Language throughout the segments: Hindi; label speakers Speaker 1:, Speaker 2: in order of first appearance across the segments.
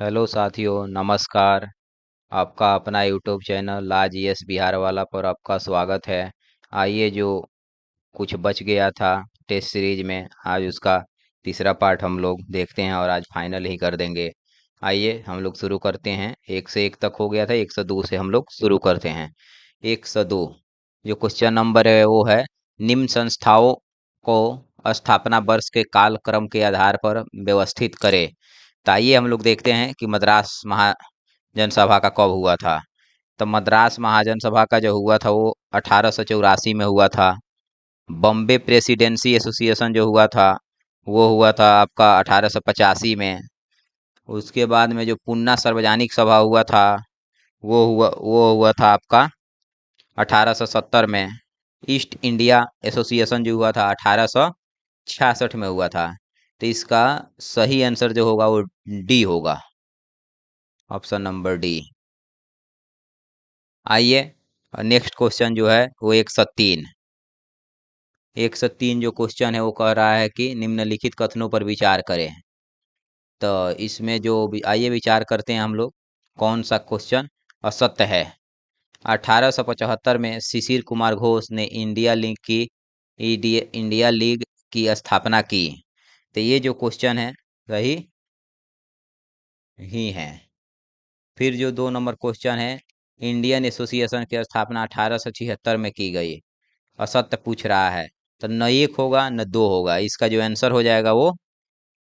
Speaker 1: हेलो साथियों, नमस्कार। आपका अपना यूट्यूब चैनल आज यस बिहार वाला पर आपका स्वागत है। आइए, जो कुछ बच गया था टेस्ट सीरीज में, आज उसका तीसरा पार्ट हम लोग देखते हैं और आज फाइनल ही कर देंगे। आइए हम लोग शुरू करते हैं। एक से एक तक हो गया था, एक से दो से हम लोग शुरू करते हैं। एक से दो जो क्वेश्चन नंबर है वो है, निम्न संस्थाओं को स्थापना वर्ष के कालक्रम के आधार पर व्यवस्थित करें। तो आइए हम लोग देखते हैं कि मद्रास महाजन सभा का कब हुआ था। तो मद्रास महाजन सभा का जो हुआ था वो 1884 में हुआ था। बॉम्बे प्रेसिडेंसी एसोसिएशन जो हुआ था वो हुआ था आपका 1885 में। उसके बाद में जो पुन्ना सार्वजनिक सभा हुआ था वो हुआ था आपका 1870 में। ईस्ट इंडिया एसोसिएशन जो हुआ था 1866 में हुआ था। तो इसका सही आंसर जो होगा वो डी होगा, ऑप्शन नंबर डी। आइए, नेक्स्ट क्वेश्चन जो है वो 103। 103 जो क्वेश्चन है वो कह रहा है कि निम्नलिखित कथनों पर विचार करें। तो इसमें जो आइए विचार करते हैं हम लोग, कौन सा क्वेश्चन असत्य है। 1875 में शिशिर कुमार घोष ने इंडिया लीग की स्थापना की। तो ये जो क्वेश्चन है सही ही है। फिर जो 2 नंबर क्वेश्चन है, इंडियन एसोसिएशन की स्थापना 1876 में की गई, असत्य पूछ रहा है। तो न एक होगा न दो होगा, इसका जो आंसर हो जाएगा वो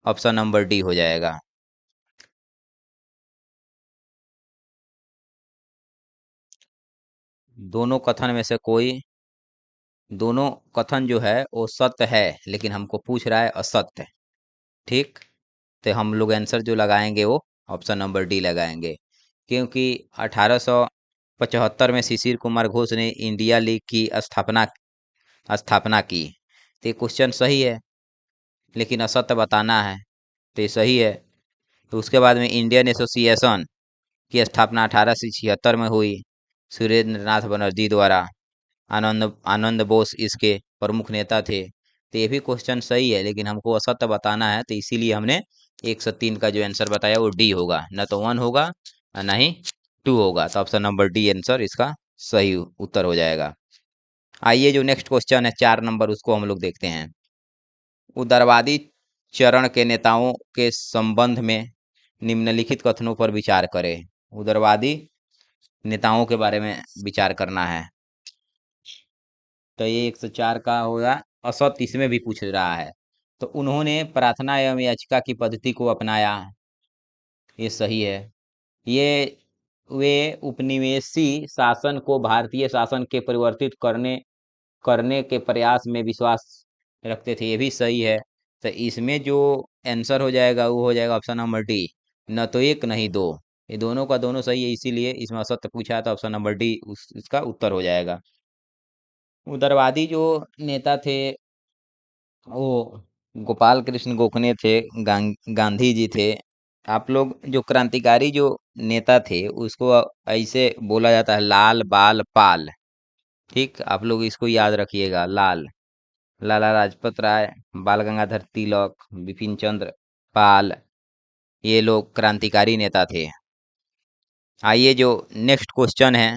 Speaker 1: ऑप्शन नंबर डी हो जाएगा। दोनों कथन में से कोई, दोनों कथन जो है वो सत्य है, लेकिन हमको पूछ रहा है असत्य। ठीक, तो हम लोग आंसर जो लगाएंगे वो ऑप्शन नंबर डी लगाएंगे, क्योंकि 1875 में शिशिर कुमार घोष ने इंडिया लीग की स्थापना स्थापना की। तो ये क्वेश्चन सही है, लेकिन असत्य बताना है। तो ये सही है। तो उसके बाद में इंडियन एसोसिएशन की स्थापना 1876 में हुई, सुरेंद्र नाथ बनर्जी द्वारा। आनंद आनंद बोस इसके प्रमुख नेता थे। तो ये भी क्वेश्चन सही है, लेकिन हमको असत्य बताना है, तो इसीलिए हमने 103 का जो आंसर बताया वो डी होगा, न तो 1 होगा और न ही 2 होगा। तो ऑप्शन नंबर डी आंसर इसका सही उत्तर हो जाएगा। आइए, जो नेक्स्ट क्वेश्चन है 4 नंबर, उसको हम लोग देखते हैं। उदारवादी चरण के नेताओं के संबंध में निम्नलिखित कथनों पर विचार करें। उदारवादी नेताओं के बारे में विचार करना है। तो ये 104 का होगा असत्य, इसमें भी पूछ रहा है। तो उन्होंने प्रार्थना एवं याचिका की पद्धति को अपनाया, ये सही है। ये वे उपनिवेशी शासन को भारतीय शासन के परिवर्तित करने करने के प्रयास में विश्वास रखते थे, ये भी सही है। तो इसमें जो आंसर हो जाएगा वो हो जाएगा ऑप्शन नंबर डी, न तो एक नहीं दो। ये दोनों का दोनों सही है, इसीलिए इसमें असत्य पूछा है, तो ऑप्शन नंबर डी उसका उत्तर हो जाएगा। उदारवादी जो नेता थे वो गोपाल कृष्ण गोखले थे, गांधी जी थे। आप लोग जो क्रांतिकारी जो नेता थे उसको ऐसे बोला जाता है, लाल बाल पाल। ठीक, आप लोग इसको याद रखिएगा। लाला लाजपत राय, बाल गंगाधर तिलक, बिपिन चंद्र पाल, ये लोग क्रांतिकारी नेता थे। आइए, जो नेक्स्ट क्वेश्चन है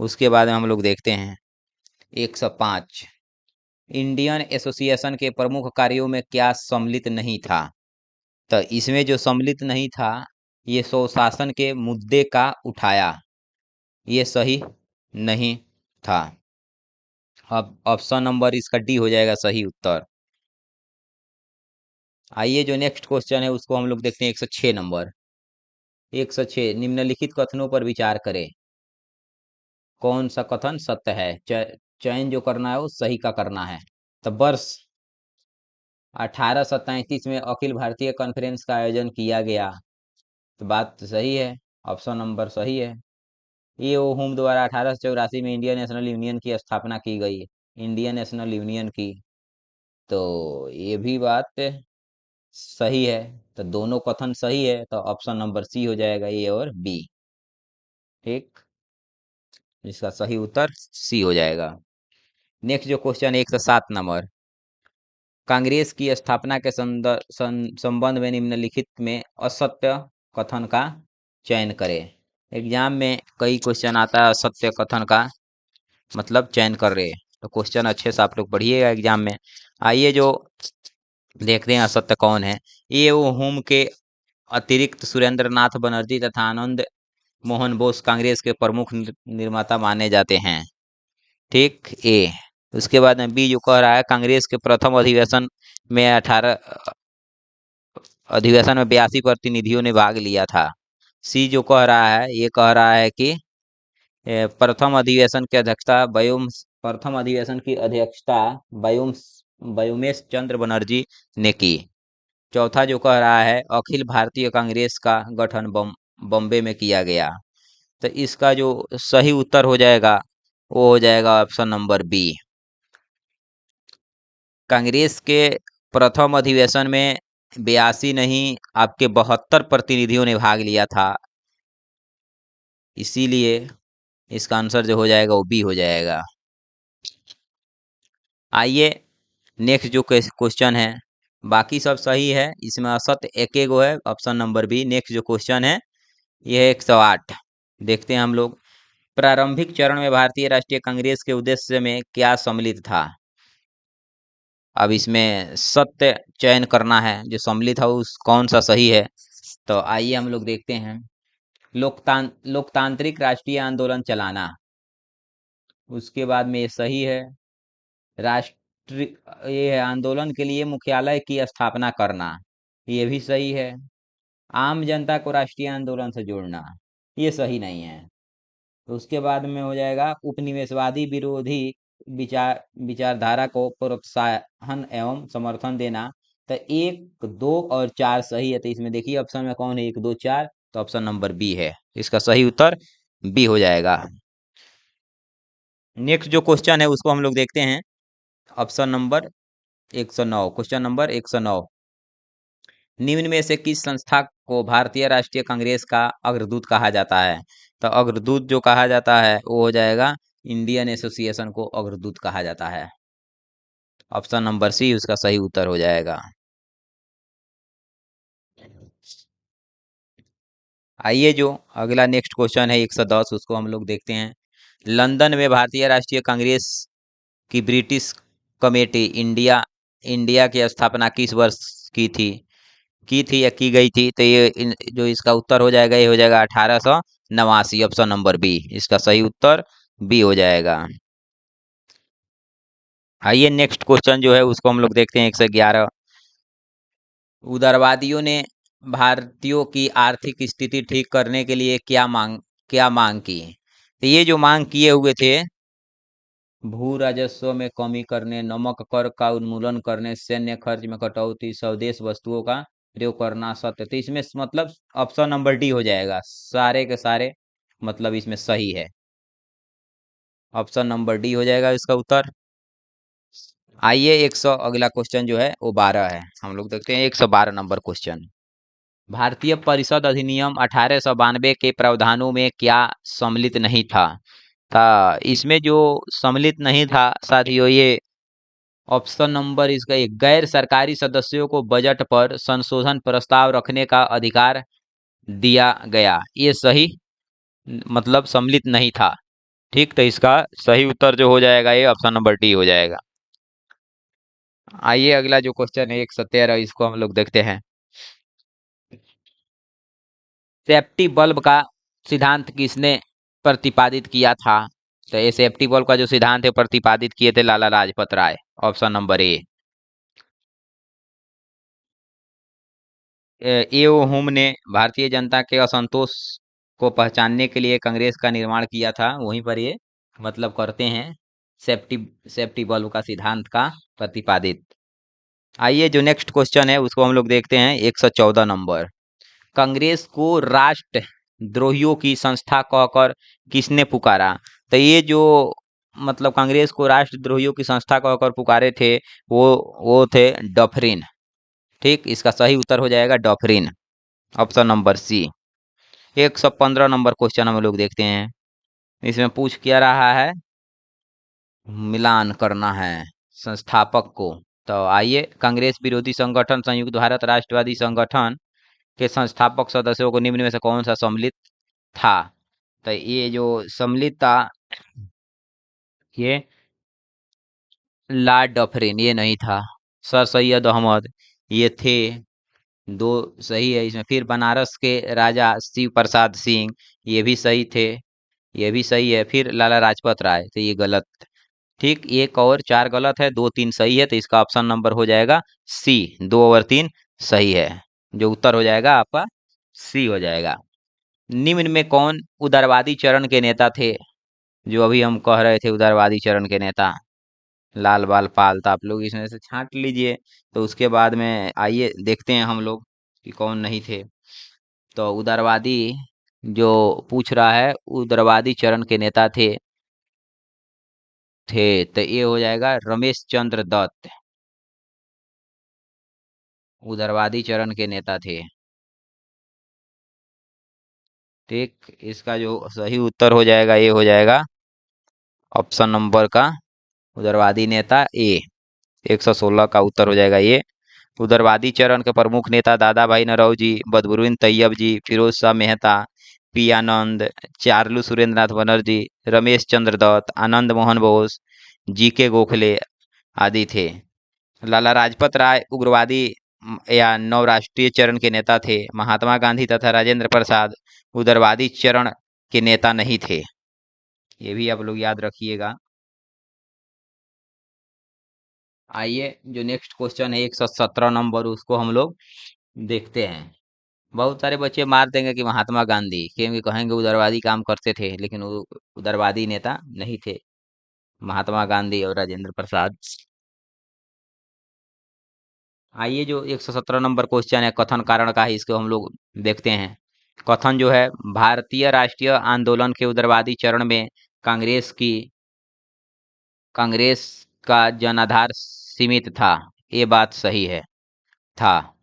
Speaker 1: उसके बाद में हम लोग देखते हैं। 105, इंडियन एसोसिएशन के प्रमुख कार्यों में क्या सम्मिलित नहीं था। तो इसमें जो सम्मिलित नहीं था, ये स्वशासन के मुद्दे का उठाया, ये सही नहीं था। अब ऑप्शन नंबर इसका डी हो जाएगा सही उत्तर। आइए, जो नेक्स्ट क्वेश्चन है उसको हम लोग देखते हैं। 106 नंबर। 106, निम्नलिखित कथनों पर विचार करें। कौन सा कथन सत्य है। चयन जो करना है वो सही का करना है। तो वर्ष 1833 में अखिल भारतीय कॉन्फ्रेंस का आयोजन किया गया। तो बात तो सही है, ऑप्शन नंबर सही है। ये वो हुम द्वारा 1884 में इंडियन नेशनल यूनियन की स्थापना की गई, इंडियन नेशनल यूनियन की। तो ये भी बात सही है। तो दोनों कथन सही है, तो ऑप्शन नंबर सी हो जाएगा, ए और बी। ठीक, इसका सही उत्तर सी हो जाएगा। नेक्स्ट जो क्वेश्चन 107 नंबर, कांग्रेस की स्थापना के संबंध में निम्नलिखित में असत्य कथन का चयन करें। एग्जाम में कई क्वेश्चन आता है असत्य कथन का मतलब चयन कर रहे, तो क्वेश्चन अच्छे से आप लोग पढ़िएगा एग्जाम में। आइए जो देखते हैं असत्य कौन है। ये वो होम के अतिरिक्त सुरेंद्र नाथ बनर्जी तथा आनंद मोहन बोस कांग्रेस के प्रमुख निर्माता माने जाते हैं। ठीक, ए। उसके बाद में बी जो कह रहा है कांग्रेस के प्रथम अधिवेशन में 82 प्रतिनिधियों ने भाग लिया था। सी जो कह रहा है ये कह रहा है कि प्रथम अधिवेशन की अध्यक्षता व्योमेश चंद्र बनर्जी ने की। चौथा जो कह रहा है अखिल भारतीय कांग्रेस का गठन बॉम्बे में किया गया। तो इसका जो सही उत्तर हो जाएगा वो हो जाएगा ऑप्शन नंबर बी। कांग्रेस के प्रथम अधिवेशन में 82 नहीं आपके 72 प्रतिनिधियों ने भाग लिया था, इसीलिए इसका आंसर जो हो जाएगा वो बी हो जाएगा। आइए नेक्स्ट जो क्वेश्चन है, बाकी सब सही है, इसमें असत्य एक गो है, ऑप्शन नंबर बी। नेक्स्ट जो क्वेश्चन है ये है 108। देखते हैं हम लोग। प्रारंभिक चरण में भारतीय राष्ट्रीय कांग्रेस के उद्देश्य में क्या सम्मिलित था। अब इसमें सत्य चयन करना है, जो सम्मिलित है उस कौन सा सही है। तो आइए हम लोग देखते हैं। लोकतांत्रिक राष्ट्रीय आंदोलन चलाना, उसके बाद में ये सही है। राष्ट्र ये है आंदोलन के लिए मुख्यालय की स्थापना करना, ये भी सही है। आम जनता को राष्ट्रीय आंदोलन से जोड़ना, ये सही नहीं है। तो उसके बाद में हो जाएगा उपनिवेशवादी विरोधी विचारधारा को प्रोत्साहन एवं समर्थन देना। तो 1, 2 और 4 सही है। तो इसमें देखिए ऑप्शन में कौन है 1, 2, 4, तो ऑप्शन नंबर बी है, इसका सही उत्तर बी हो जाएगा। नेक्स्ट जो क्वेश्चन है उसको हम लोग देखते हैं। Option number 109, question number 109। निम्न में से किस संस्था को भारतीय राष्ट्रीय कांग्रेस का अग्रदूत कहा जाता है। तो अग्रदूत जो कहा जाता है वो हो जाएगा इंडियन एसोसिएशन को अग्रदूत कहा जाता है। ऑप्शन नंबर सी उसका सही उत्तर हो जाएगा। आइए जो अगला नेक्स्ट क्वेश्चन है 110, उसको हम लोग देखते हैं। लंदन में भारतीय राष्ट्रीय कांग्रेस की ब्रिटिश कमेटी इंडिया इंडिया की स्थापना किस वर्ष की थी या की गई थी। तो ये जो इसका उत्तर हो जाएगा ये हो जाएगा 1889, ऑप्शन नंबर बी, इसका सही उत्तर बी हो जाएगा। आइए नेक्स्ट क्वेश्चन जो है उसको हम लोग देखते हैं 111। उदारवादियों ने भारतीयों की आर्थिक स्थिति ठीक करने के लिए क्या मांग की। तो ये जो मांग किए हुए थे, भू राजस्व में कमी करने, नमक कर का उन्मूलन करने, सैन्य खर्च में कटौती, स्वदेश वस्तुओं का प्रयोग करना सत्य। तो इसमें मतलब ऑप्शन नंबर डी हो जाएगा, सारे के सारे मतलब इसमें सही है। ऑप्शन नंबर डी हो जाएगा इसका उत्तर। आइए 100 अगला क्वेश्चन जो है वो 12 है, हम लोग देखते हैं 112 नंबर क्वेश्चन। भारतीय परिषद अधिनियम 1892 के प्रावधानों में क्या सम्मिलित नहीं था। इसमें जो सम्मिलित नहीं था साथियों, ये ऑप्शन नंबर इसका एक, गैर सरकारी सदस्यों को बजट पर संशोधन प्रस्ताव रखने का अधिकार दिया गया, ये सही मतलब सम्मिलित नहीं था। ठीक, तो इसका सही उत्तर जो हो जाएगा ये ऑप्शन नंबर डी हो जाएगा। आइए अगला जो क्वेश्चन है 113, इसको हम लोग देखते हैं। सेफ्टी बल्ब का सिद्धांत किसने प्रतिपादित किया था। तो ये सेफ्टी बल्ब का जो सिद्धांत है प्रतिपादित किए थे Lala Lajpat Rai, option number A. एओ हुम ने भारतीय जनता के असंतोष को पहचानने के लिए कांग्रेस का निर्माण किया था, वहीं पर ये मतलब करते हैं सेफ्टी सेफ्टी बल्ब का सिद्धांत का प्रतिपादित। आइए जो नेक्स्ट क्वेश्चन है उसको हम लोग देखते हैं 114 नंबर। कांग्रेस को राष्ट्र द्रोहियों की संस्था कहकर किसने पुकारा। तो ये जो मतलब कांग्रेस को राष्ट्रद्रोहियों की संस्था कहकर पुकारे थे वो वो थे डफरिन। ठीक, इसका सही उत्तर हो जाएगा Dufferin, option number C. 115 number question हम लोग देखते हैं। इसमें पूछ क्या रहा है, मिलान करना है संस्थापक को। तो आइए, कांग्रेस विरोधी संगठन, संयुक्त भारत राष्ट्रवादी संगठन के संस्थापक सदस्यों को निम्न में से कौन सा सम्मिलित था? तो ये जो सम्मिलित था, ये लॉर्ड डफरिन ये नहीं था। सर सैयद अहमद ये थे। दो सही है इसमें। फिर बनारस के राजा शिव प्रसाद सिंह ये भी सही थे, ये भी सही है। फिर लाला लाजपत राय, तो ये गलत। ठीक, एक और चार गलत है, दो तीन सही है, तो इसका ऑप्शन नंबर हो जाएगा सी। दो और तीन सही है, जो उत्तर हो जाएगा आपका सी हो जाएगा। निम्न में कौन उदारवादी चरण के नेता थे? जो अभी हम कह रहे थे उदारवादी चरण के नेता, लाल बाल पाल, तो आप लोग इसमें से छांट लीजिए। तो उसके बाद में आइए देखते हैं हम लोग कि कौन नहीं थे। तो उदारवादी जो पूछ रहा है, उदारवादी चरण के नेता थे तो ये हो जाएगा रमेश चंद्र दत्त, उदारवादी चरण के नेता थे। ठीक, इसका जो सही उत्तर हो जाएगा ये हो जाएगा ऑप्शन नंबर का उदारवादी नेता ए, 116 का उत्तर हो जाएगा ये। उदारवादी चरण के प्रमुख नेता दादा भाई नौरोजी, बदरुद्दीन तैयब जी, फिरोज शाह मेहता, पी आनंद, चार्लू सुरेंद्रनाथ बनर्जी, रमेश चंद्र दत्त, आनंद मोहन बोस, जी के गोखले आदि थे। लाला लाजपत राय उग्रवादी या नवराष्ट्रीय चरण के नेता थे। महात्मा गांधी तथा राजेंद्र प्रसाद उदारवादी चरण के नेता नहीं थे, ये भी आप लोग याद रखिएगा। आइए जो नेक्स्ट क्वेश्चन है 117 नंबर, उसको हम लोग देखते हैं। बहुत सारे बच्चे मार देंगे कि महात्मा गांधी, क्योंकि कहेंगे उदारवादी काम करते थे, लेकिन वो उदारवादी नेता नहीं थे, महात्मा गांधी और राजेंद्र प्रसाद। आइए जो 117 नंबर क्वेश्चन है कथन कारण का है, इसको हम लोग देखते हैं। कथन जो है, भारतीय राष्ट्रीय आंदोलन के उदारवादी चरण में कांग्रेस की कांग्रेस का जनाधार सीमित था, ये बात सही है, था।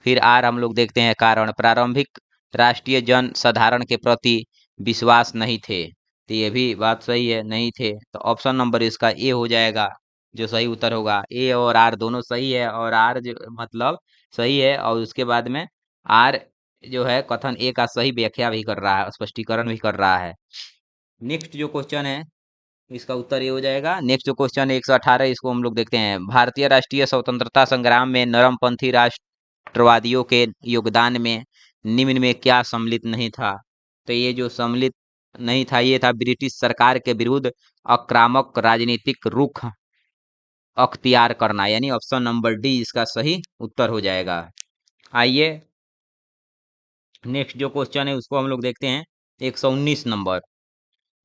Speaker 1: फिर आर हम लोग देखते हैं कारण, प्रारंभिक राष्ट्रीय जन साधारण के प्रति विश्वास नहीं थे, तो ये भी बात सही है, नहीं थे। तो ऑप्शन नंबर इसका ए हो जाएगा, जो सही उत्तर होगा। ए और आर दोनों सही है, और आर जो मतलब सही है, और उसके बाद में आर जो है कथन ए का सही व्याख्या भी कर रहा है, स्पष्टीकरण भी कर रहा है। नेक्स्ट जो क्वेश्चन है इसका उत्तर ये हो जाएगा। नेक्स्ट जो क्वेश्चन है 118, इसको हम लोग देखते हैं। भारतीय राष्ट्रीय स्वतंत्रता संग्राम में नरमपंथी राष्ट्रवादियों के योगदान में निम्न में क्या सम्मिलित नहीं था? तो ये जो सम्मिलित नहीं था, ये था ब्रिटिश सरकार के विरुद्ध आक्रामक राजनीतिक रुख अख्तियार करना, यानी ऑप्शन नंबर डी इसका सही उत्तर हो जाएगा। आइए नेक्स्ट जो क्वेश्चन है उसको हम लोग देखते हैं। 119 नंबर,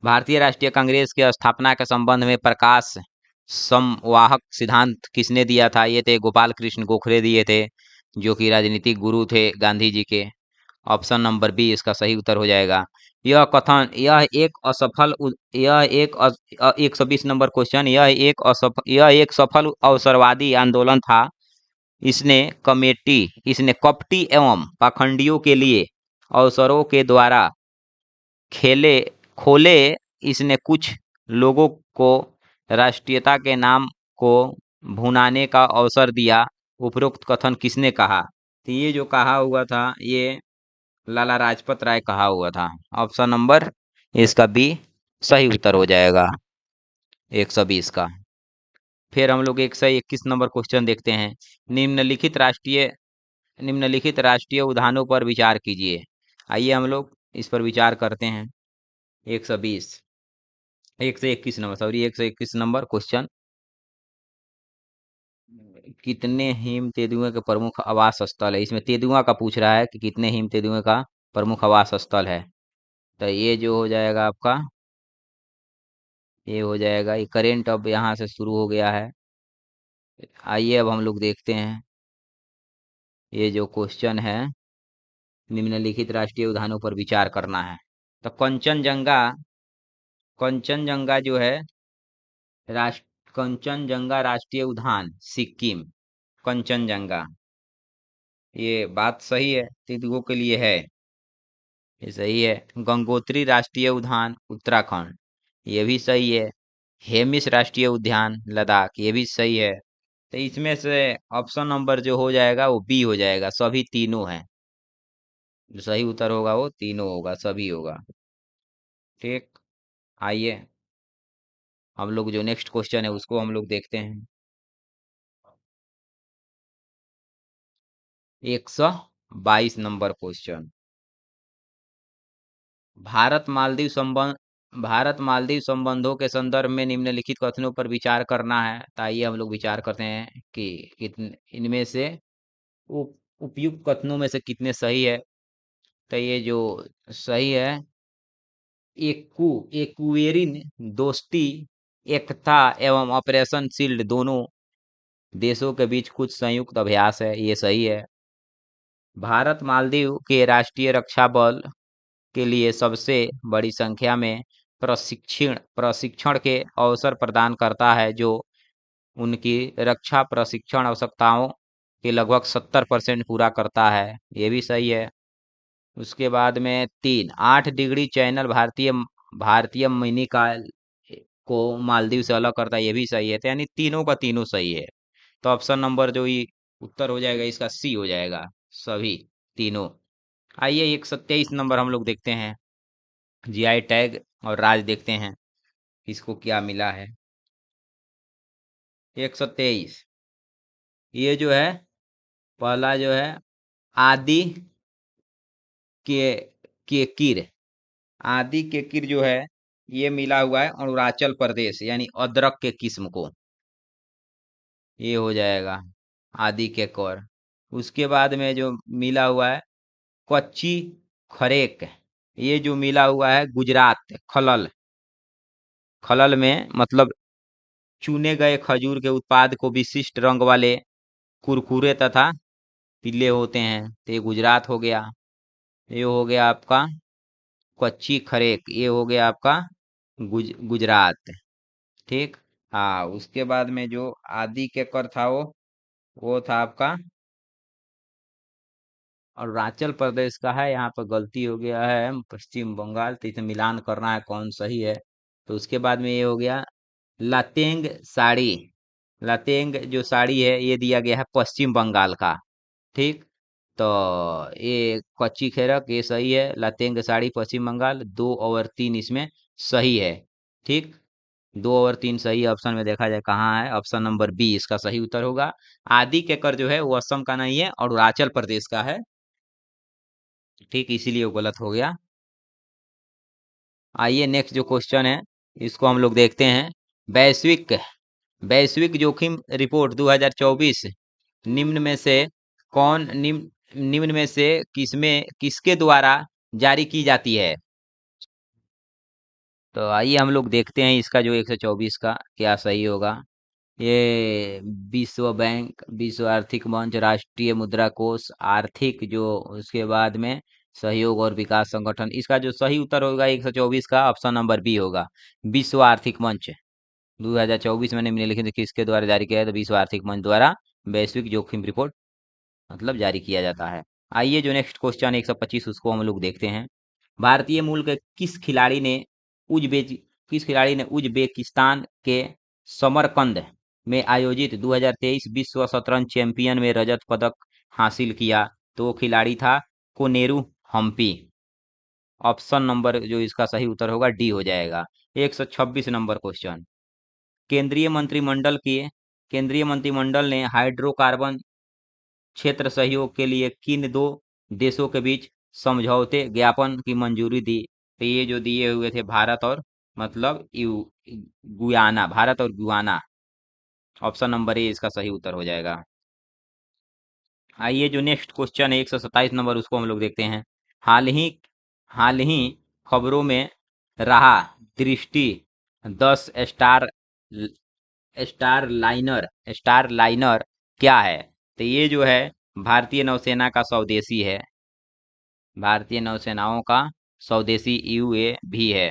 Speaker 1: भारतीय राष्ट्रीय कांग्रेस की स्थापना के संबंध में प्रकाश संवाहक सिद्धांत किसने दिया था? ये थे गोपाल कृष्ण गोखले दिए थे, जो कि राजनीतिक गुरु थे गांधी जी के। ऑप्शन नंबर बी इसका सही उत्तर हो जाएगा। यह कथन, यह एक 120 नंबर क्वेश्चन, यह एक सफल अवसरवादी आंदोलन था। इसने कपटी एवं पाखंडियों के लिए अवसरों के द्वारा खेले खोले, इसने कुछ लोगों को राष्ट्रीयता के नाम को भुनाने का अवसर दिया। उपरोक्त कथन किसने कहा? तो ये जो कहा हुआ था, ये लाला लाजपत राय कहा हुआ था। ऑप्शन नंबर इसका बी सही उत्तर हो जाएगा 120 का। फिर हम लोग 121 नंबर क्वेश्चन देखते हैं। निम्नलिखित राष्ट्रीय निम्नलिखित राष्ट्रीय उद्यानों पर विचार कीजिए। आइए हम लोग इस पर विचार करते हैं। 120 121 नंबर, सॉरी 121 नंबर क्वेश्चन, कितने हिम तेंदुओं के प्रमुख आवास स्थल है? इसमें तेंदुआ का पूछ रहा है कि कितने हिम तेंदुओं का प्रमुख आवास स्थल है। तो ये जो हो जाएगा आपका, ये हो जाएगा, ये करेंट अब यहाँ से शुरू हो गया है। आइए अब हम लोग देखते हैं ये जो क्वेश्चन है, निम्नलिखित राष्ट्रीय उद्यानों पर विचार करना है। तो कंचनजंगा जो है कंचनजंगा राष्ट्रीय उद्यान सिक्किम, कंचनजंगा, ये बात सही है, तेंदुओं के लिए है, ये सही है। गंगोत्री राष्ट्रीय उद्यान उत्तराखंड, ये भी सही है। हेमिस राष्ट्रीय उद्यान लद्दाख, ये भी सही है। तो इसमें से ऑप्शन नंबर जो हो जाएगा वो बी हो जाएगा, सभी तीनों हैं। जो सही उत्तर होगा वो तीनों होगा, सभी होगा। ठीक। आइए हम लोग जो नेक्स्ट क्वेश्चन है उसको हम लोग देखते हैं। 122 नंबर क्वेश्चन। भारत मालदीव संबंध भारत मालदीव संबंधों के संदर्भ में निम्नलिखित कथनों पर विचार करना है। तो आइए हम लोग विचार करते हैं कि कितने इनमें से उपयुक्त कथनों में से कितने सही है। तो ये जो सही है, एक्वेरिन दोस्ती, एकता एवं ऑपरेशन शील्ड दोनों देशों के बीच कुछ संयुक्त अभ्यास है, ये सही है। भारत मालदीव के राष्ट्रीय रक्षा बल के लिए सबसे बड़ी संख्या में प्रशिक्षण प्रशिक्षण के अवसर प्रदान करता है, जो उनकी रक्षा प्रशिक्षण आवश्यकताओं के लगभग 70% पूरा करता है, ये भी सही है। उसके बाद में 8 डिग्री चैनल भारतीय भारतीय मिनी का को मालदीव से अलग करता है, ये भी सही है। तो यानी तीनों का तीनों सही है। तो ऑप्शन नंबर जो ये उत्तर हो जाएगा इसका सी हो जाएगा, सभी तीनों। आइए 127 नंबर हम लोग देखते हैं। जीआई टैग और राज देखते हैं इसको क्या मिला है। 123, ये जो है पहला जो है आदि के केकिर। आदि केकिर जो है ये मिला हुआ है अरुणाचल प्रदेश, यानी अदरक के किस्म को, ये हो जाएगा आदि के कौर। उसके बाद में जो मिला हुआ है कच्ची खरेक, ये जो मिला हुआ है गुजरात खलल। खलल में मतलब चुने गए खजूर के उत्पाद को विशिष्ट रंग वाले कुरकुरे तथा पीले होते हैं, तो ये गुजरात हो गया। ये हो गया आपका कच्ची खरेक, ये हो गया आपका गुजरात। ठीक। हाँ, उसके बाद में जो आदि के कर था वो था आपका अरुणाचल प्रदेश का है। यहाँ पर गलती हो गया है पश्चिम बंगाल, तो इसे मिलान करना है कौन सही है। तो उसके बाद में ये हो गया लातेंग साड़ी। लातेंग जो साड़ी है ये दिया गया है पश्चिम बंगाल का। ठीक। तो ये कच्ची खेरक ये सही है, लातेंग साड़ी पश्चिम बंगाल। 2 और 3 इसमें सही है। ठीक। 2 और 3 सही ऑप्शन में देखा जाए कहाँ है, ऑप्शन नंबर बी इसका सही उत्तर होगा। आदि के कर जो है वो असम का नहीं है और अरुणाचल प्रदेश का है। ठीक, इसीलिए वो गलत हो गया। आइए नेक्स्ट जो क्वेश्चन है इसको हम लोग देखते हैं। वैश्विक वैश्विक जोखिम रिपोर्ट 2024 निम्न में से निम्न में से किसके द्वारा जारी की जाती है। तो आइए हम लोग देखते हैं इसका जो 124 का क्या सही होगा। ये विश्व बैंक, विश्व आर्थिक मंच, राष्ट्रीय मुद्रा कोष, आर्थिक जो उसके बाद में सहयोग और विकास संगठन, इसका जो सही उत्तर होगा 124 का ऑप्शन नंबर बी होगा, विश्व आर्थिक मंच। 2024 में निम्नलिखित किसके द्वारा जारी किया है, तो विश्व आर्थिक मंच द्वारा वैश्विक जोखिम रिपोर्ट मतलब जारी किया जाता है। आइए जो नेक्स्ट क्वेश्चन 125 उसको हम लोग देखते हैं। भारतीय मूल के उजबेक किस खिलाड़ी ने उज्बेकिस्तान के समरकंद में आयोजित 2023 विश्व शतरंज चैंपियन में रजत पदक हासिल किया। तो वो खिलाड़ी था कोनेरू हम्पी। ऑप्शन नंबर जो इसका सही उत्तर होगा डी हो जाएगा। 126 नंबर क्वेश्चन। केंद्रीय मंत्रिमंडल के केंद्रीय मंत्रिमंडल ने हाइड्रोकार्बन क्षेत्र सहयोग के लिए किन दो देशों के बीच समझौते ज्ञापन की मंजूरी दी। तो ये जो दिए हुए थे भारत और मतलब गुयाना, भारत और गुयाना। ऑप्शन नंबर ए इसका सही उत्तर हो जाएगा। आइए जो नेक्स्ट क्वेश्चन है 127 नंबर उसको हम लोग देखते हैं। हाल ही हाल ही खबरों में रहा दृष्टि 10 स्टार लाइनर क्या है। तो ये जो है भारतीय नौसेना का स्वदेशी है, भारतीय नौसेनाओं का स्वदेशी यूए भी है।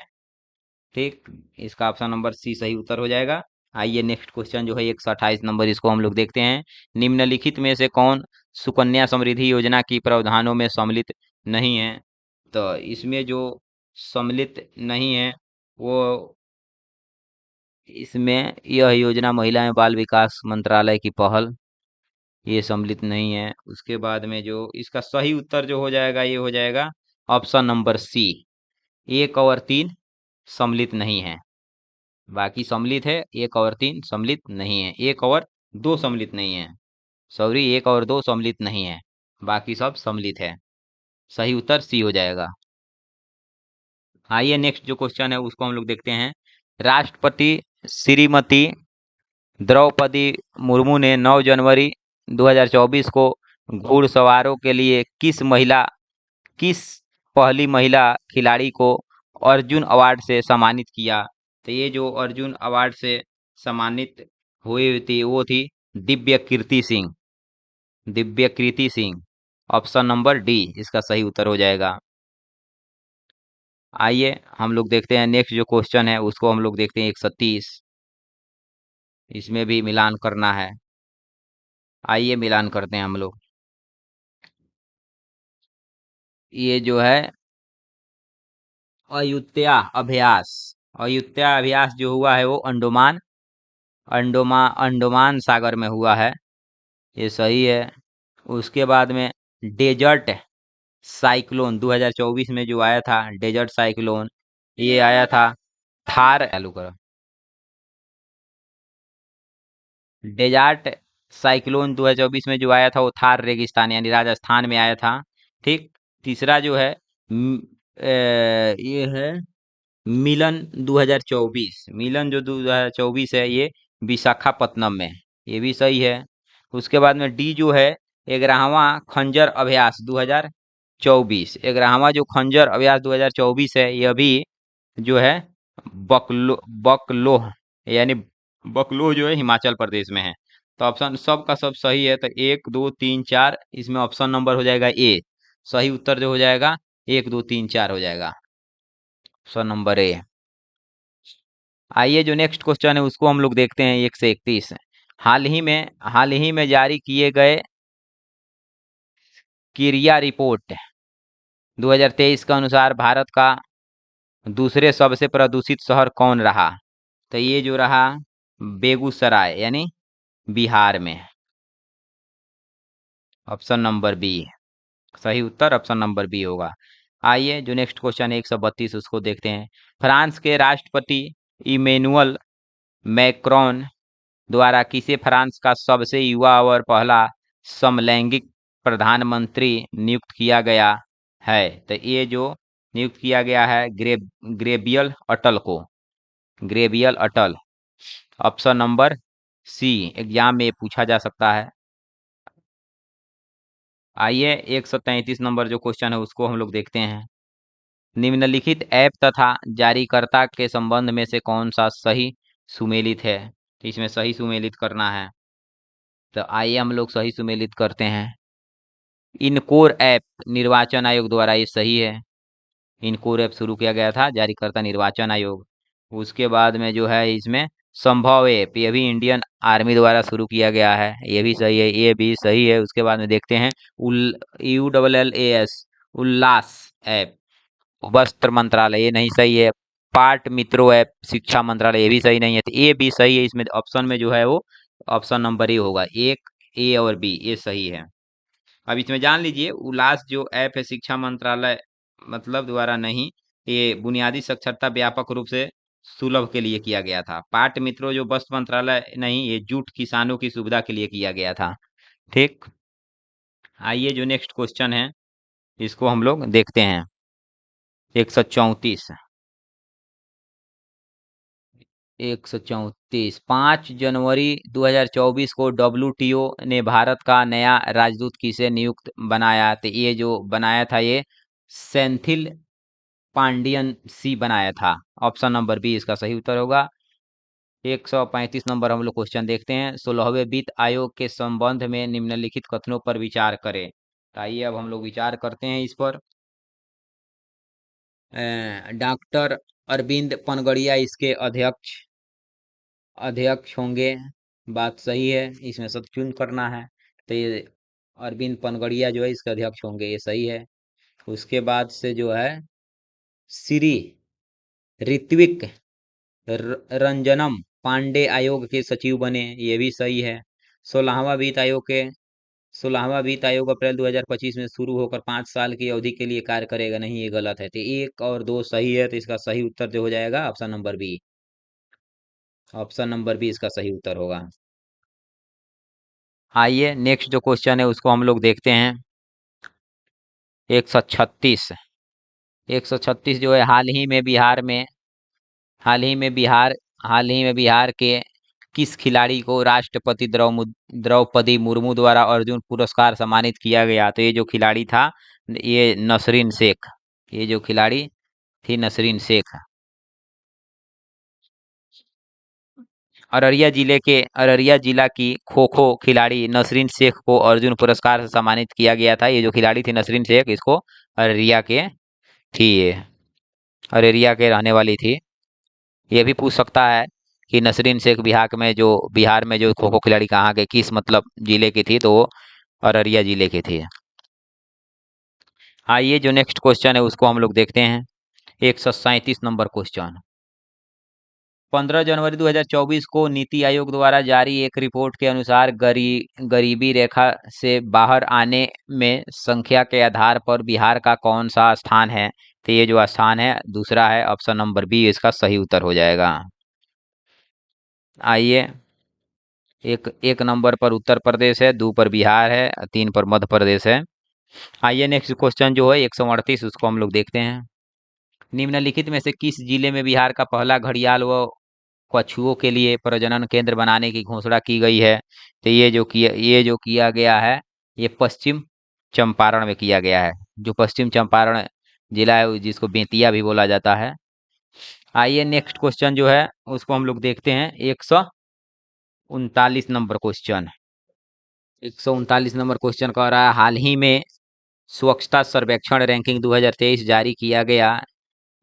Speaker 1: ठीक, इसका ऑप्शन नंबर सी सही उत्तर हो जाएगा। आइए नेक्स्ट क्वेश्चन जो है 128 नंबर इसको हम लोग देखते हैं। निम्नलिखित में से कौन सुकन्या समृद्धि योजना की प्रावधानों में सम्मिलित नहीं है। तो इसमें जो सम्मिलित नहीं है वो, इसमें यह योजना महिला एवं बाल विकास मंत्रालय की पहल ये सम्मिलित नहीं है। उसके बाद में जो इसका सही उत्तर जो हो जाएगा ये हो जाएगा ऑप्शन नंबर सी, 1 और 3 सम्मिलित नहीं है। बाकी सम्मिलित है, 1 और 3 सम्मिलित नहीं है, 1 और 2 सम्मिलित नहीं है, सॉरी 1 और 2 सम्मिलित नहीं है, बाकी सब सम्मिलित है। सही उत्तर सी हो जाएगा। आइए नेक्स्ट जो क्वेश्चन है उसको हम लोग देखते हैं। राष्ट्रपति श्रीमती द्रौपदी मुर्मू ने 9 जनवरी 2024 को घुड़सवारों के लिए किस पहली महिला खिलाड़ी को अर्जुन अवार्ड से सम्मानित किया? तो ये जो अर्जुन अवार्ड से सम्मानित हुई थी वो थी दिव्य कीर्ति सिंह। दिव्य कीर्ति सिंह, ऑप्शन नंबर डी इसका सही उत्तर हो जाएगा। आइए हम लोग देखते हैं नेक्स्ट जो क्वेश्चन है उसको हम लोग देखते हैं 130। इसमें भी मिलान करना है। आइए मिलान करते हैं हम लोग। ये जो है अयुत्या अभ्यास, अयुत्या अभ्यास जो हुआ है वो अंडमान सागर में हुआ है, ये सही है। उसके बाद में डेजर्ट साइक्लोन 2024 में जो आया था, डेजर्ट साइक्लोन ये आया था थार, चालू करो। डेजर्ट साइक्लोन 2024 में जो आया था वो थार रेगिस्तान यानी राजस्थान में आया था। ठीक। तीसरा जो है ये है मिलन 2024, मिलन जो 2024 है ये विशाखापत्तनम में, ये भी सही है। उसके बाद में डी जो है 11वां खंजर अभ्यास 2024, 11वां जो खंजर अभ्यास 2024 है ये अभी जो है बकलोह यानी बकलोह जो है हिमाचल प्रदेश में है। तो ऑप्शन सब का सब सही है, तो 1 2 3 4 इसमें ऑप्शन नंबर हो जाएगा ए। सही उत्तर जो हो जाएगा 1 2 3 4 हो जाएगा, ऑप्शन नंबर ए। आइए जो नेक्स्ट क्वेश्चन है उसको हम लोग देखते हैं 1 से 31। हाल ही में जारी किए गए किरिया रिपोर्ट 2023 के अनुसार भारत का दूसरे सबसे प्रदूषित शहर कौन रहा? तो ये जो रहा बेगूसराय यानी बिहार में, ऑप्शन नंबर बी। सही उत्तर ऑप्शन नंबर बी होगा। आइए जो नेक्स्ट क्वेश्चन है 132 उसको देखते हैं। फ्रांस के राष्ट्रपति इमेनुअल मैक्रोन द्वारा किसे फ्रांस का सबसे युवा और पहला समलैंगिक प्रधानमंत्री नियुक्त किया गया है? तो ये जो नियुक्त किया गया है ग्रेबियल अटल को, ग्रेबियल अटल, ऑप्शन नंबर सी। एग्जाम में पूछा जा सकता है। आइए 133 नंबर जो क्वेश्चन है उसको हम लोग देखते हैं। निम्नलिखित ऐप तथा जारीकर्ता के संबंध में से कौन सा सही सुमेलित है? तो इसमें सही सुमेलित करना है, तो आइए हम लोग सही सुमेलित करते हैं। इनकोर ऐप निर्वाचन आयोग द्वारा, ये सही है। इनकोर ऐप शुरू किया गया था, जारीकर्ता निर्वाचन आयोग। उसके बाद में जो है इसमें संभव ऐप, ये भी इंडियन आर्मी द्वारा शुरू किया गया है, ये भी सही है, ये भी सही है। उसके बाद में देखते हैं ULLAS उल्लास ऐप वस्त्र मंत्रालय, ये नहीं सही है। पाट मित्रों ऐप शिक्षा मंत्रालय, ये भी सही नहीं है, तो ये भी सही है। इसमें ऑप्शन में जो है वो ऑप्शन नंबर ए होगा, एक ए और बी ये सही है। अब इसमें जान लीजिए उल्लास जो ऐप है शिक्षा मंत्रालय मतलब द्वारा नहीं, ये बुनियादी साक्षरता व्यापक रूप से सुलभ के लिए किया गया था। पाट मित्रों जो वस्त्र मंत्रालय नहीं, ये जूट किसानों की सुविधा के लिए किया गया था। ठीक। आइए जो नेक्स्ट क्वेश्चन है इसको हम लोग देखते हैं 134। 134, 5 जनवरी 2024 को WTO ने भारत का नया राजदूत किसे नियुक्त बनाया? तो ये जो बनाया था ये सेंथिल पांडियन सी बनाया था, ऑप्शन नंबर बी इसका सही उत्तर होगा। 135 नंबर हम लोग क्वेश्चन देखते हैं। 16वें वित्त आयोग के संबंध में निम्नलिखित कथनों पर विचार करें। तो आइए अब हम लोग विचार करते हैं इस पर। डॉक्टर अरविंद पनगड़िया इसके अध्यक्ष अध्यक्ष होंगे, बात सही है, इसमें सब चुन करना है। तो ये अरविंद पनगड़िया जो है इसके अध्यक्ष होंगे, ये सही है। उसके बाद से जो है श्री ऋत्विक रंजनम पांडे आयोग के सचिव बने, ये भी सही है। 16वां वित्त आयोग के 16वां वित्त आयोग अप्रैल 2025 में शुरू होकर 5 साल की अवधि के लिए कार्य करेगा। नहीं, ये गलत है। तो 1 और 2 सही है, तो इसका सही उत्तर जो हो जाएगा option number B. Option number B इसका सही उत्तर होगा। आइए नेक्स्ट जो क्वेश्चन है उसको हम लोग देखते हैं। 136। 136 जो है, हाल ही में बिहार के किस खिलाड़ी को राष्ट्रपति द्रौपदी मुर्मू द्वारा अर्जुन पुरस्कार सम्मानित किया गया? तो ये जो खिलाड़ी था, ये नसरीन शेख। ये जो खिलाड़ी थी नसरीन शेख। अररिया जिला की खो खो खिलाड़ी नसरीन शेख को अर्जुन पुरस्कार से सम्मानित किया गया था। ये जो खिलाड़ी थी नसरीन शेख, इसको अररिया के थी ये, अररिया के रहने वाली थी। ये भी पूछ सकता है कि नसरीन शेख बिहार में जो खो खो खिलाड़ी कहाँ के, किस मतलब जिले की थी? तो वो अररिया जिले की थी। आइए जो नेक्स्ट क्वेश्चन है उसको हम लोग देखते हैं। 137 नंबर क्वेश्चन। 15 जनवरी 2024 को नीति आयोग द्वारा जारी एक रिपोर्ट के अनुसार गरीबी रेखा से बाहर आने में संख्या के आधार पर बिहार का कौन सा स्थान है? तो ये जो स्थान है दूसरा है, ऑप्शन नंबर बी इसका सही उत्तर हो जाएगा। आइए, एक एक नंबर पर उत्तर प्रदेश है, 2 पर बिहार है, 3 पर मध्य प्रदेश है। आइए नेक्स्ट क्वेश्चन जो है 138, उसको हम लोग देखते हैं। निम्नलिखित में से किस जिले में बिहार का पहला घड़ियाल व कछुओं के लिए प्रजनन केंद्र बनाने की घोषणा की गई है? तो ये जो किया गया है, ये पश्चिम चंपारण में किया गया है। जो पश्चिम चंपारण जिला है जिसको बेतिया भी बोला जाता है। आइए नेक्स्ट क्वेश्चन जो है उसको हम लोग देखते हैं। 139 नंबर क्वेश्चन। 139 नंबर क्वेश्चन कह रहा है, हाल ही में स्वच्छता सर्वेक्षण रैंकिंग 2023 जारी किया गया।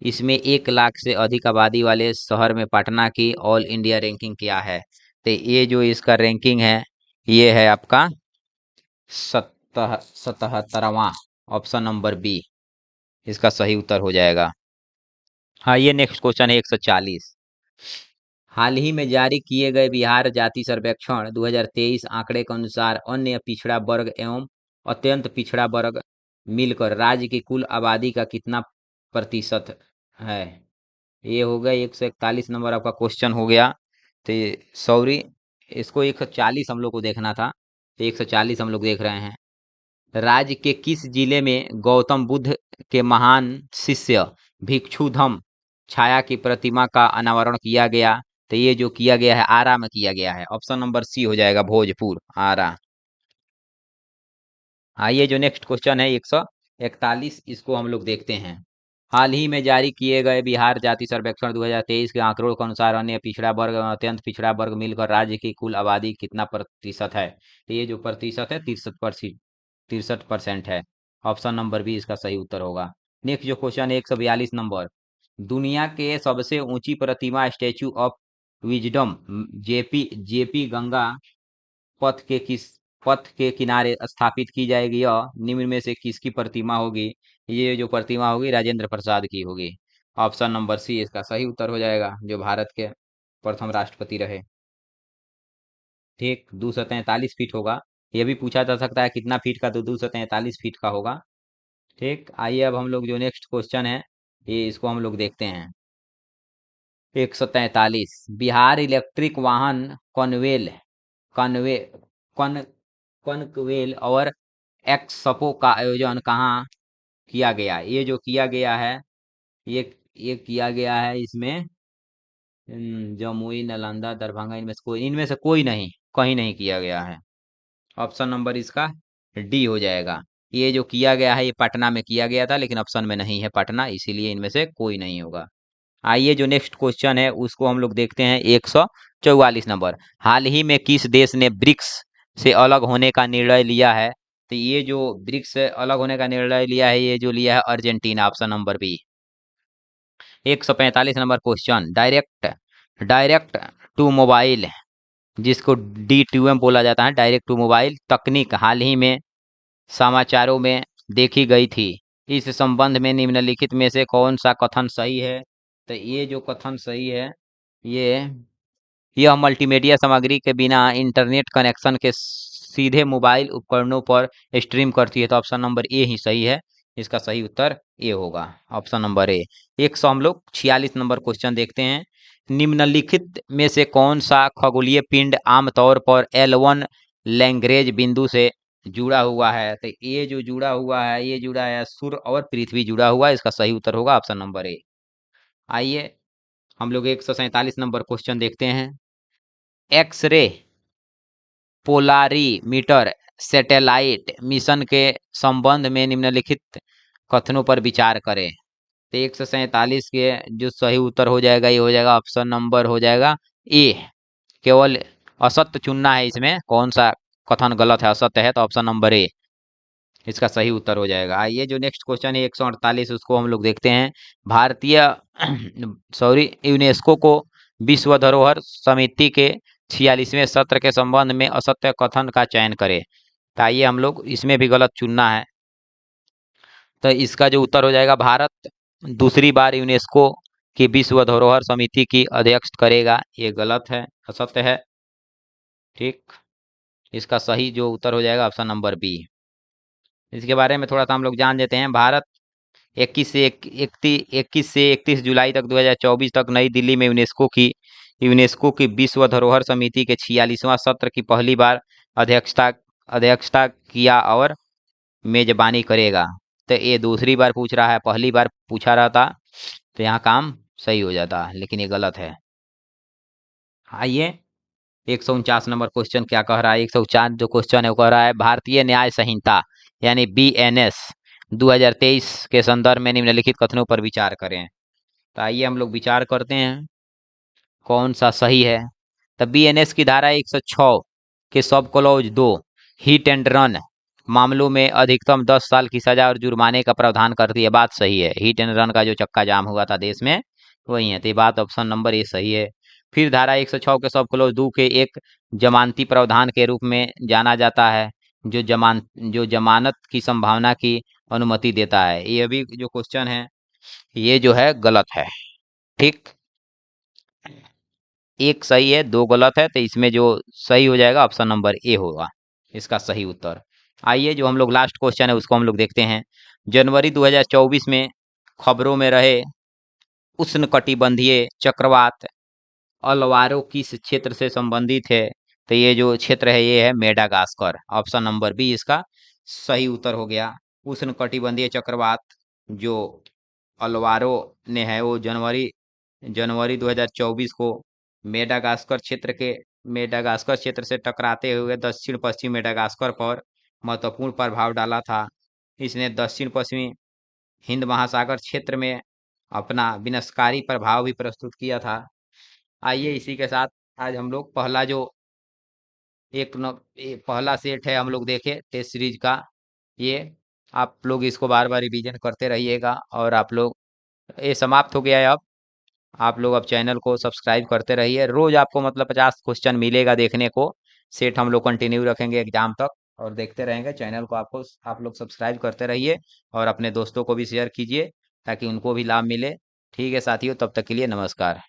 Speaker 1: इसमें 1 लाख से अधिक आबादी वाले शहर में पटना की ऑल इंडिया रैंकिंग क्या है? तो ये जो इसका रैंकिंग है, ये है आपका 77वां। ऑप्शन नंबर बी इसका सही उत्तर हो जाएगा। हाँ, ये नेक्स्ट क्वेश्चन है 140। हाल ही में जारी किए गए बिहार जाति सर्वेक्षण 2023 आंकड़े के अनुसार अन्य पिछड़ा वर्ग एवं अत्यंत पिछड़ा वर्ग मिलकर राज्य की कुल आबादी का कितना प्रतिशत है? ये हो गया 141 नंबर आपका क्वेश्चन हो गया। तो सॉरी, इसको 140 हम लोग को देखना था, तो 140 हम लोग देख रहे हैं। राज्य के किस जिले में गौतम बुद्ध के महान शिष्य भिक्षुधम छाया की प्रतिमा का अनावरण किया गया? तो ये जो किया गया है आरा में किया गया है। ऑप्शन नंबर सी हो जाएगा, भोजपुर, आरा। आइए जो नेक्स्ट क्वेश्चन है 141, इसको हम लोग देखते हैं। हाल ही में जारी किए गए बिहार जाति सर्वेक्षण 2023 के आंकड़ों के अनुसार अन्य पिछड़ा वर्ग एवं अत्यंत पिछड़ा वर्ग मिलकर राज्य की कुल आबादी कितना प्रतिशत है? तो ये जो प्रतिशत है 63% है। ऑप्शन नंबर बी इसका सही उत्तर होगा। नेक्स्ट जो क्वेश्चन है 142 नंबर। दुनिया के सबसे ऊंची प्रतिमा statue of wisdom JP JP Ganga Path के किस पथ के किनारे स्थापित की जाएगी और निम्न में से किसकी प्रतिमा होगी? ये जो प्रतिमा होगी राजेंद्र प्रसाद की होगी। ऑप्शन नंबर सी इसका सही उत्तर हो जाएगा, जो भारत के प्रथम राष्ट्रपति रहे। ठीक, 243 फीट होगा। ये भी पूछा जा सकता है कितना फीट का, तो 243 फीट का होगा। ठीक, आइए अब हम लोग जो नेक्स्ट क्वेश्चन है ये इसको हम लोग देखते हैं। 143, बिहार इलेक्ट्रिक वाहन कॉन्वेल कॉन्वे कॉन कॉनक्वेल और एक्सपो का आयोजन कहाँ किया गया? ये जो किया गया है, ये किया गया है इसमें जमुई, नालंदा, दरभंगा, इनमें से कोई नहीं, कहीं नहीं किया गया है। ऑप्शन नंबर इसका डी हो जाएगा। ये जो किया गया है ये पटना में किया गया था, लेकिन ऑप्शन में नहीं है पटना, इसीलिए इनमें से कोई नहीं होगा। आइए जो नेक्स्ट क्वेश्चन है उसको हम लोग देखते हैं। 144 नंबर। हाल ही में किस देश ने ब्रिक्स से अलग होने का निर्णय लिया है? तो ये जो ब्रिक्स से अलग होने का निर्णय लिया है, ये जो लिया है Argentina. Option number B. 145 number question. Direct direct to mobile, जिसको D2M बोला जाता है, डायरेक्ट टू मोबाइल तकनीक हाल ही में समाचारों में देखी गई थी। इस संबंध में निम्नलिखित में से कौन सा कथन सही है? तो ये जो कथन सही है, ये यह मल्टीमीडिया सामग्री के बिना इंटरनेट कनेक्शन के सीधे मोबाइल उपकरणों पर स्ट्रीम करती है, तो ऑप्शन नंबर ए ही सही है। इसका सही उत्तर ए होगा, ऑप्शन नंबर ए। 100 हम लोग 46 नंबर क्वेश्चन देखते हैं। निम्नलिखित में से कौन सा खगोलीय पिंड आमतौर पर L1 लैग्रेंज बिंदु से जुड़ा हुआ है? तो ये जो जुड़ा हुआ है, ये जुड़ा है सूर्य और पृथ्वी जुड़ा हुआ है। इसका सही उत्तर होगा ऑप्शन नंबर ए। आइए हम लोग 147 नंबर क्वेश्चन देखते हैं। एक्सरे पोलारीमीटर सैटेलाइट मिशन के संबंध में निम्नलिखित कथनों पर विचार करें। तो 147 के जो सही उत्तर हो जाएगा, ये हो जाएगा ऑप्शन नंबर हो जाएगा ए। केवल असत्य चुनना है, इसमें कौन सा कथन गलत है, असत्य है, तो ऑप्शन नंबर ए इसका सही उत्तर हो जाएगा। आइए जो नेक्स्ट क्वेश्चन है 148, उसको हम लोग देखते हैं। भारतीय सॉरी यूनेस्को को विश्व धरोहर समिति के 46वें सत्र के संबंध में असत्य कथन का चयन करें। तो आइए हम लोग इसमें भी गलत चुनना है, तो इसका जो उत्तर हो जाएगा, भारत दूसरी बार यूनेस्को की विश्व धरोहर समिति की अध्यक्ष करेगा। ये गलत है, असत्य है। ठीक, इसका सही जो उत्तर हो जाएगा ऑप्शन नंबर बी। इसके बारे में थोड़ा सा हम लोग जान लेते हैं। भारत 21 से 31 जुलाई तक 2024 तक नई दिल्ली में यूनेस्को की विश्व धरोहर समिति के 46वां सत्र की पहली बार अध्यक्षता अध्यक्षता किया और मेजबानी करेगा। तो ये दूसरी बार पूछ रहा है, पहली बार पूछा रहता तो यहाँ काम सही हो जाता, लेकिन ये गलत है। आइए 149 नंबर क्वेश्चन क्या कह रहा है। 104 जो क्वेश्चन है वो कह रहा है, भारतीय न्याय संहिता यानी BNS 2023 के संदर्भ में निम्नलिखित कथनों पर विचार करें। तो आइए हम लोग विचार करते हैं कौन सा सही है। तो BNS की धारा 106 के sub clause 2 hit and run मामलों में अधिकतम 10 साल की सजा और जुर्माने का प्रावधान करती है। बात सही है, हिट एंड रन का जो चक्का जाम हुआ था देश में वही है, तो ये बात ऑप्शन नंबर ए सही है। फिर धारा 106 के सब क्लॉज 2 के एक जमानती प्रावधान के रूप में जाना जाता है, जो जमानत की संभावना की अनुमति देता है। ये अभी जो क्वेश्चन है ये जो है गलत है। ठीक, एक सही है, दो गलत है, तो इसमें जो सही हो जाएगा ऑप्शन नंबर ए होगा इसका सही उत्तर। आइए जो हम लोग लास्ट क्वेश्चन है उसको हम लोग देखते हैं। जनवरी 2024 में खबरों में रहे उष्णकटिबंधीय चक्रवात अलवारो किस क्षेत्र से संबंधित है? तो ये जो क्षेत्र है ये है मेडागास्कर, ऑप्शन नंबर बी इसका सही उत्तर हो गया। उष्णकटिबंधीय चक्रवात जो अलवारो ने है वो जनवरी 2024 को मेडागास्कर क्षेत्र से टकराते हुए दक्षिण पश्चिम मेडागास्कर पर महत्वपूर्ण प्रभाव डाला था। इसने दक्षिण पश्चिमी हिंद महासागर क्षेत्र में अपना विनाशकारी प्रभाव भी प्रस्तुत किया था। आइए इसी के साथ आज हम लोग पहला जो पहला सेट है हम लोग देखे टेस्ट सीरीज का, ये आप लोग इसको बार बार रिवीजन करते रहिएगा। और आप लोग ये समाप्त हो गया है अब। आप लोग अब चैनल को सब्सक्राइब करते रहिए, रोज आपको मतलब 50 क्वेश्चन मिलेगा देखने को। सेट हम लोग कंटिन्यू रखेंगे एग्जाम तक और देखते रहेंगे। चैनल को आप लोग सब्सक्राइब करते रहिए और अपने दोस्तों को भी शेयर कीजिए ताकि उनको भी लाभ मिले। ठीक है साथियों, तब तक के लिए नमस्कार।